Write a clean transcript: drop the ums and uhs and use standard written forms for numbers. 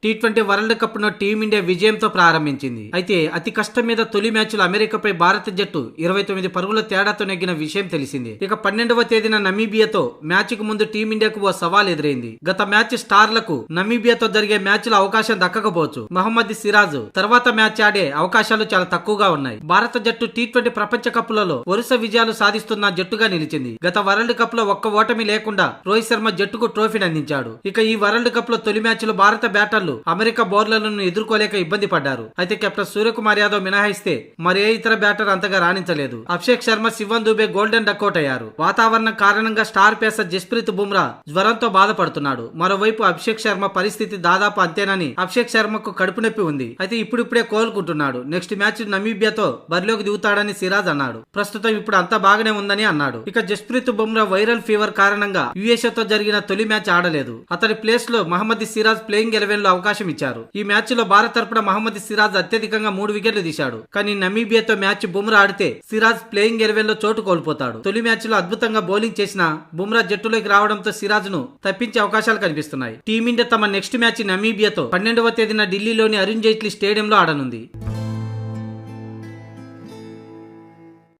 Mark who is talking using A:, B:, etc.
A: T20 world cup ను team India విజయంతో ప్రారంభించింది. అయితే అతి కష్టం మీద తొలి మ్యాచ్లో అమెరికాపై భారత జట్టు 29 పరుగుల తేడాతో నెగ్గిన విషయం తెలిసిందే. ఇక 12వ తేదీన నమీబియాతో మ్యాచ్ కు ముందు టీమిండియాకు ఓ సవాల్ ఎదురైంది. గత మ్యాచ్ స్టార్లకు నమీబియాతో జరిగే మ్యాచ్ లో అవకాశం దక్కకపోవచ్చు. మహమ్మద్ సిరాజ్ తర్వాత మ్యాచ్ ఆడే అవకాశాలు చాలా తక్కువగా ఉన్నాయి. భారత జట్టు టీ20 ప్రపంచ కప్లలో వరుస విజయాలు సాధిస్తున్న జట్టుగా నిలిచింది. గత వరల్డ్ కప్ లో ఒక్క ఓటమి లేకుండా రోహిత్ శర్మ జట్టుకు ట్రోఫీని అందించాడు. ఇక ఈ వరల్డ్ కప్ లో తొలి మ్యాచ్ లో భారత బ్యాటర్లు అమెరికా బౌలర్లను ఎదుర్కోలేక ఇబ్బంది పడ్డారు. అయితే కెప్టెన్ సూర్యకుమార్ యాదవ్ మినహాయిస్తే మరే ఇతర బ్యాటర్ అంతగా రాణించలేదు. అభిషేక్ శర్మ, శివన్ దుబే గోల్డెన్ డక్అవుట్ అయ్యారు. వాతావరణం కారణంగా స్టార్ పేసర్ జస్ప్రీత్ బుమ్రా జ్వరంతో బాధపడుతున్నాడు. మరోవైపు అభిషేక్ శర్మ పరిస్థితి దాదాపు అంతేనని అభిషేక్ శర్మకు కడుపు నొప్పి ఉంది. అయితే ఇప్పుడిప్పుడే కోలుకుంటున్నాడు. నెక్స్ట్ మ్యాచ్ నమీబియాతో బరిలోకి దిగుతాడని సిరాజ్ అన్నాడు. ప్రస్తుతం ఇప్పుడు అంతా బాగానే ఉందని అన్నాడు. ఇక జస్ప్రీత్ బుమ్రా వైరల్ ఫీవర్ కారణంగా యుఎస్ఏతో జరిగిన తొలి మ్యాచ్ ఆడలేదు. అతని ప్లేస్ లో మహమ్మద్ సిరాజ్ ప్లేయింగ్ 11 లో అవకాశం ఇచ్చారు. ఈ మ్యాచ్ లో భారత్ తరపున మహమ్మద్ సిరాజ్ అత్యధికంగా 3 వికెట్లు తీశాడు. కానీ నమీబియాతో మ్యాచ్ బుమ్రా ఆడితే సిరాజ్ ప్లేయింగ్ 11 లో చోటు కోల్పోతాడు. తొలి మ్యాచ్ లో అద్భుతంగా బౌలింగ్ చేసిన బుమ్రా జట్టులోకి రావడంతో సిరాజ్ ను తప్పించే అవకాశాలు కనిపిస్తున్నాయి. టీమిండియా తమ నెక్స్ట్ మ్యాచ్ నమీబియాతో 12వ తేదీన ఢిల్లీలోని అరుణ్ జైట్లీ స్టేడియంలో ఆడనుంది.